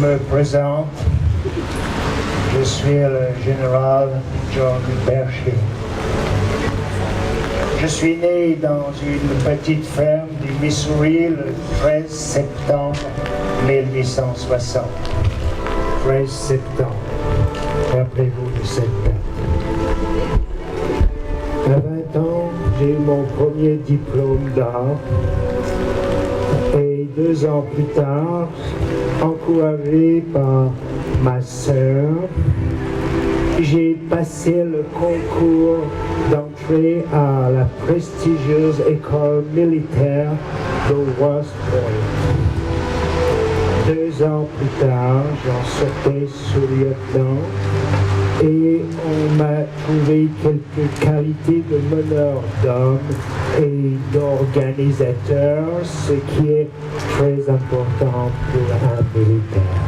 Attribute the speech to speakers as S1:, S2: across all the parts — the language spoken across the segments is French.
S1: me présente. Je suis le général John Bercher. Je suis né dans une petite ferme du Missouri le 13 septembre 1860. 13 septembre. Rappelez-vous de cette date. À 20 ans, j'ai eu mon premier diplôme d'art. Et 2 ans plus tard, encouragé par ma sœur, j'ai passé le concours d'entrée à la prestigieuse école militaire de West Point. 2 ans plus tard, j'en sortais sous-lieutenant et on m'a trouvé quelques qualités de meneur d'hommes et d'organisateur, ce qui est très important pour un militaire.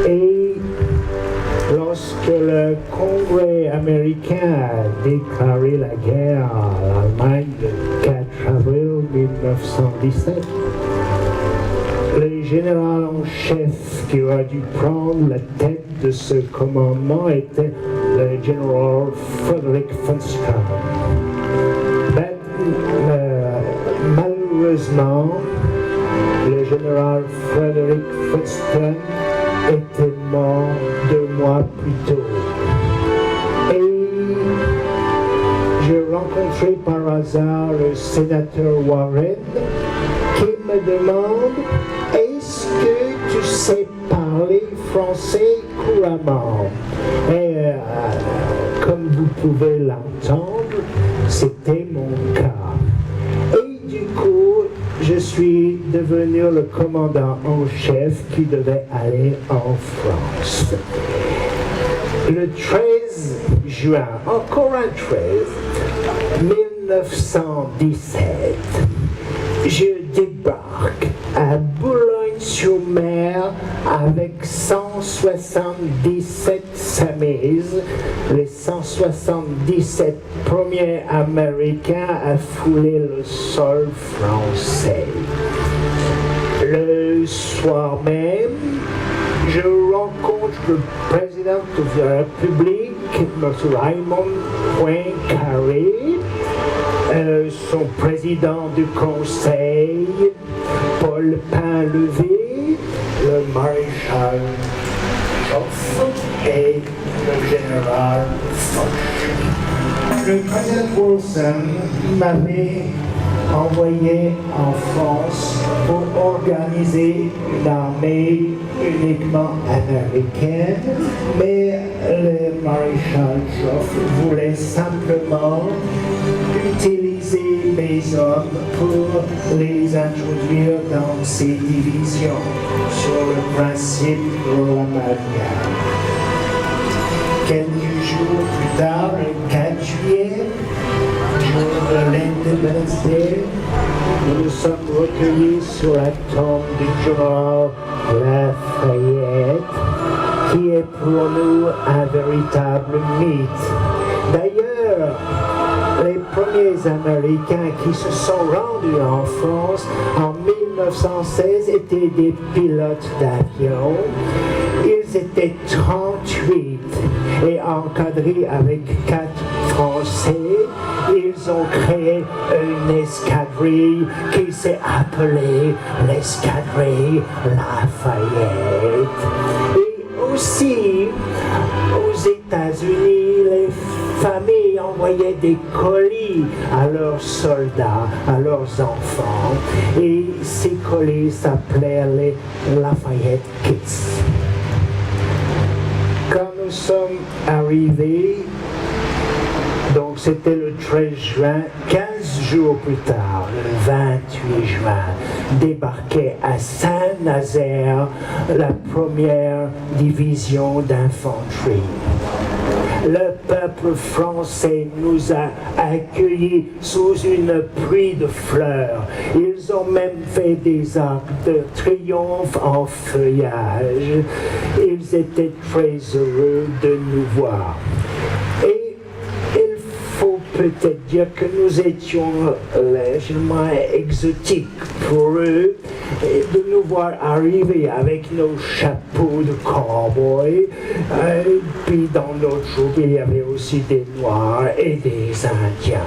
S1: Et lorsque le Congrès américain a déclaré la guerre à l'Allemagne le 4 avril 1917, le général en chef qui aurait dû prendre la tête de ce commandement était le général Frederick Funston. Malheureusement, le général Frederick Funston était mort 2 mois plus tôt. Et j'ai rencontré par hasard le sénateur Warren qui me demande: est-ce que tu sais parler français couramment? Et comme vous pouvez l'entendre, c'était mon cas. Et du coup, je suis devenu le commandant en chef qui devait aller en France. Le 13 juin, encore un 13, 1917, je débarque à Boulogne-sur-Mer avec 177 Samis, les 177 premiers Américains à fouler le sol français. Le soir même, je rencontre le président de la République, M. Raymond Poincaré, son président du Conseil, Paul Painlevé, le maréchal Joffre et le général Foch. Le président Wilson m'avait envoyé en France pour organiser une armée uniquement américaine, mais le maréchal Joffre voulait simplement utiliser mes hommes pour les introduire dans ses divisions sur le principe de l'amalgame. Quelques jours plus tard, le 4 juillet, jour de l'Independence Day, nous nous sommes recueillis sur la tombe du général Lafayette, qui est pour nous un véritable mythe. D'ailleurs, les premiers Américains qui se sont rendus en France en 1916 étaient des pilotes d'avion. Ils étaient 38 et encadrés avec 4 Français. Ils ont créé une escadrille qui s'est appelée l'escadrille Lafayette. Et aussi, aux États-Unis, les familles envoyaient des colis à leurs soldats, à leurs enfants, et ces colis s'appelaient les Lafayette Kids. Quand nous sommes arrivés, donc c'était le 13 juin, 15 jours plus tard, le 28 juin, débarquait à Saint-Nazaire la première division d'infanterie. Le peuple français nous a accueillis sous une pluie de fleurs. Ils ont même fait des arcs de triomphe en feuillage. Ils étaient très heureux de nous voir. Et il faut peut-être dire que nous étions légèrement exotiques pour eux, de nous voir arriver avec nos chapeaux de cow-boy. Puis dans notre troupe, il y avait aussi des Noirs et des Indiens.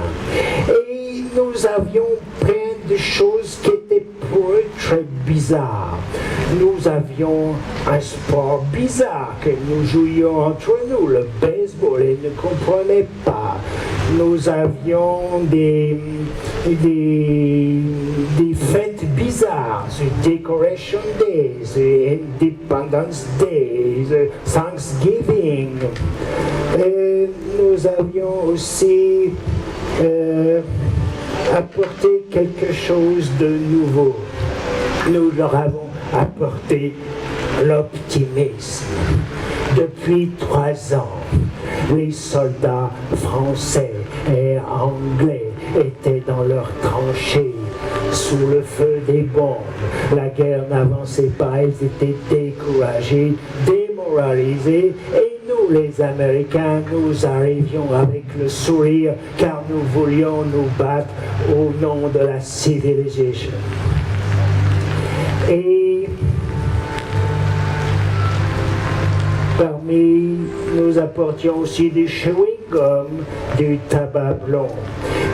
S1: Et nous avions plein de choses qui étaient pour eux très bizarres. Nous avions un sport bizarre que nous jouions entre nous, le baseball, et ils ne comprenaient pas. Nous avions des fêtes bizarres, the Decoration Days, the Independence Day, the Thanksgiving. Et nous avions aussi apporté quelque chose de nouveau. Nous leur avons apporté l'optimisme. Depuis 3 ans, les soldats français et anglais étaient dans leurs tranchées, sous le feu des bombes. La guerre n'avançait pas, ils étaient découragés, démoralisés, et nous, les Américains, nous arrivions avec le sourire, car nous voulions nous battre au nom de la civilisation. Et parmi, nous apportions aussi des chewing-gums, du tabac blond.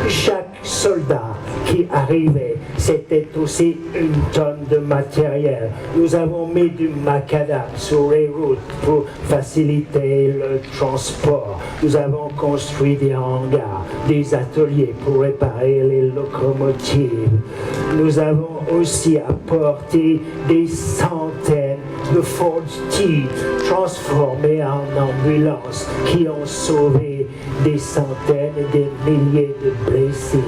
S1: Chaque soldat qui arrivait, c'était aussi une tonne de matériel. Nous avons mis du macadam sur les routes pour faciliter le transport. Nous avons construit des hangars, des ateliers pour réparer les locomotives. Nous avons aussi apporté des centaines de Ford T transformés en ambulances qui ont sauvé des centaines et des milliers de blessés.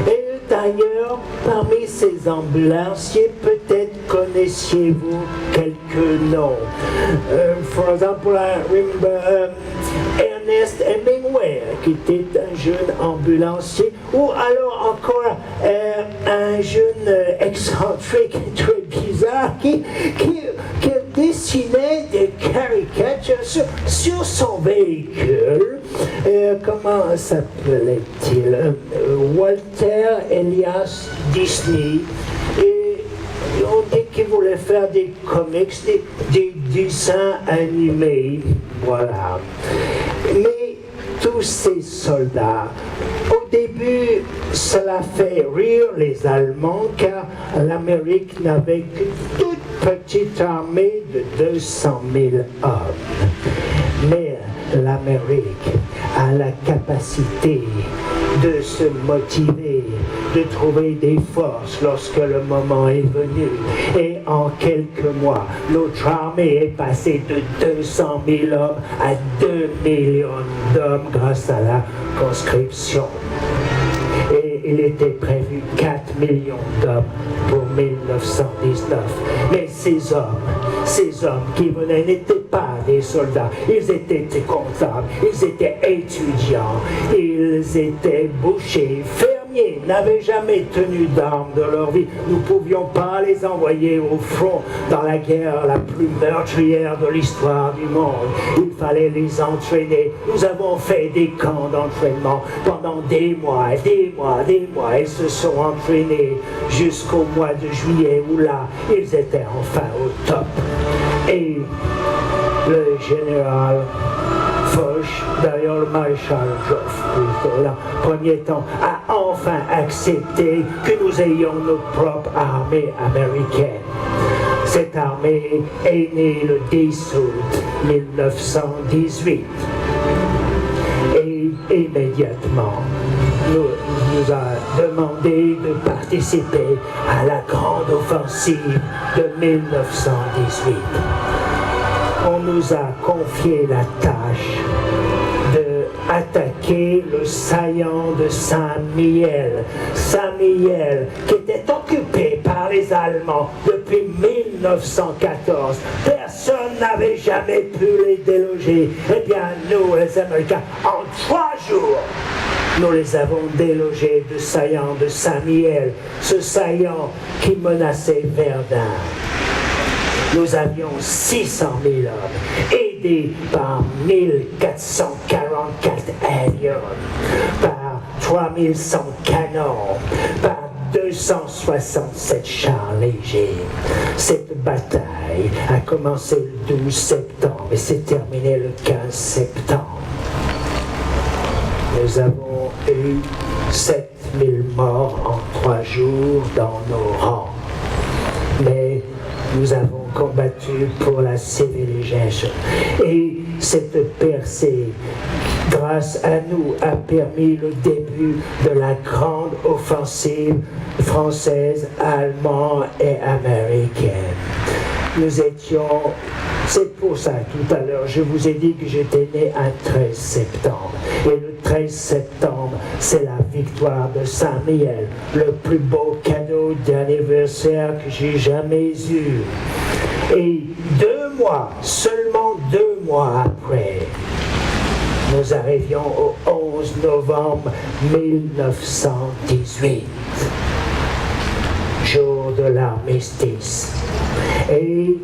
S1: Et d'ailleurs, parmi ces ambulanciers, peut-être connaissiez-vous quelques noms. For example, I remember Ernest Hemingway, qui était un jeune ambulancier, ou alors encore un jeune excentrique très bizarre qui dessinait des caricatures sur son véhicule. Comment s'appelait-il? Walter Elias Disney. Et on dit qu'il voulait faire des comics, des dessins animés. Voilà. Mais tous ces soldats, au début, cela fait rire les Allemands, car l'Amérique n'avait qu'une toute petite armée de 200 000 hommes. Mais l'Amérique a la capacité de se motiver, de trouver des forces lorsque le moment est venu. Et en quelques mois, notre armée est passée de 200 000 hommes à 2 millions d'hommes grâce à la conscription. Et il était prévu 4 millions d'hommes pour 1919. Mais ces hommes qui venaient n'étaient pas des soldats, ils étaient comptables, ils étaient étudiants, ils étaient bouchers, fermiers, n'avaient jamais tenu d'armes de leur vie. Nous ne pouvions pas les envoyer au front dans la guerre la plus meurtrière de l'histoire du monde. Il fallait les entraîner. Nous avons fait des camps d'entraînement pendant des mois. Ils se sont entraînés jusqu'au mois de juillet où là, ils étaient enfin au top. Et le général Foch, d'ailleurs le maréchal Joffre, dans le premier temps, a enfin accepté que nous ayons notre propre armée américaine. Cette armée est née le 10 août 1918. Et immédiatement, nous a demandé de participer à la grande offensive de 1918. On nous a confié la tâche d'attaquer le saillant de Saint-Mihiel. Saint-Mihiel qui était occupé par les Allemands depuis 1914. Personne n'avait jamais pu les déloger. Eh bien, nous, les Américains, en 3 jours, nous les avons délogés du saillant de Saint-Mihiel, ce saillant qui menaçait Verdun. Nous avions 600 000 hommes, aidés par 1444 avions, par 3100 canons, par 267 chars légers. Cette bataille a commencé le 12 septembre et s'est terminée le 15 septembre. Nous avons eu 7000 morts en 3 jours dans nos rangs. Mais nous avons combattu pour la civilisation. Et cette percée, grâce à nous, a permis le début de la grande offensive française, allemande et américaine. Nous étions... C'est pour ça, tout à l'heure, je vous ai dit que j'étais né un 13 septembre. Et le 13 septembre, c'est la victoire de Saint-Mihiel, le plus beau cadeau d'anniversaire que j'ai jamais eu. Et 2 mois, seulement 2 mois après, nous arrivions au 11 novembre 1918, jour de l'armistice. Et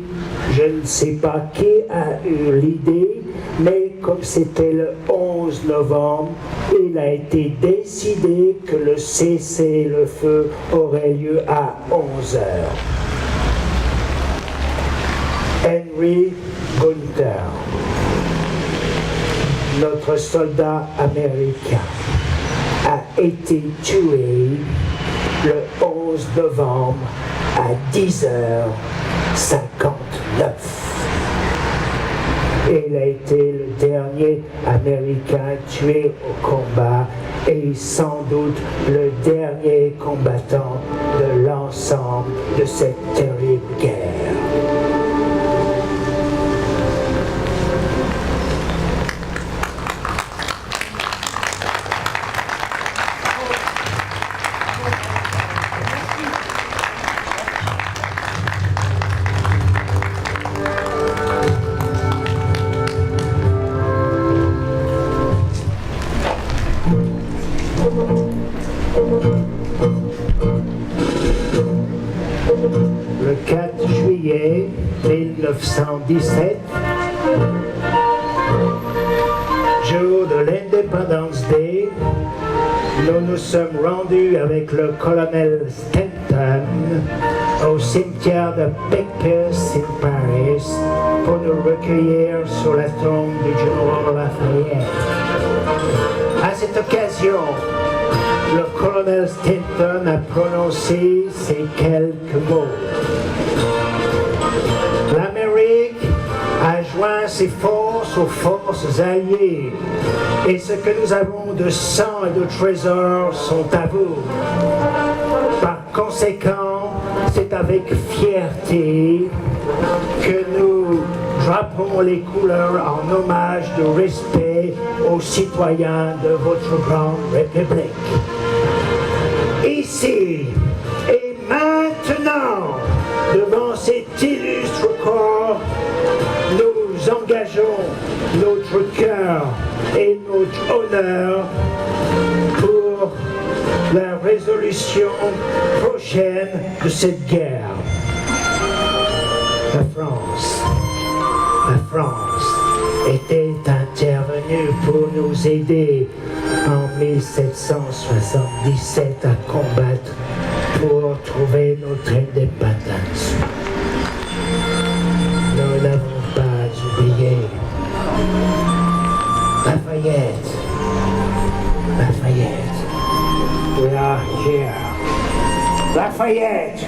S1: je ne sais pas qui a eu l'idée, mais comme c'était le 11 novembre, il a été décidé que le cessez-le-feu aurait lieu à 11 heures. Henry Gunther, notre soldat américain, a été tué le 11 novembre à 10h59. Il a été le dernier Américain tué au combat et sans doute le dernier combattant de l'ensemble de cette terrible guerre. Le 4 juillet 1917, jour de l'Independence Day, nous nous sommes rendus avec le colonel Stanton au cimetière de Picpus in Paris pour nous recueillir sur la tombe du général Lafayette. À cette occasion, le colonel Stanton a prononcé ces quelques mots. L'Amérique a joint ses forces aux forces alliées, et ce que nous avons de sang et de trésors sont à vous. Par conséquent, c'est avec fierté que nous draperons les couleurs en hommage de respect aux citoyens de votre grande République. Ici et maintenant, devant cet illustre corps, nous engageons notre cœur et notre honneur pour la résolution prochaine de cette guerre. La France était intervenue pour nous aider en 1777 à combattre pour trouver notre indépendance. Nous n'avons pas oublié Lafayette. We are here. Lafayette.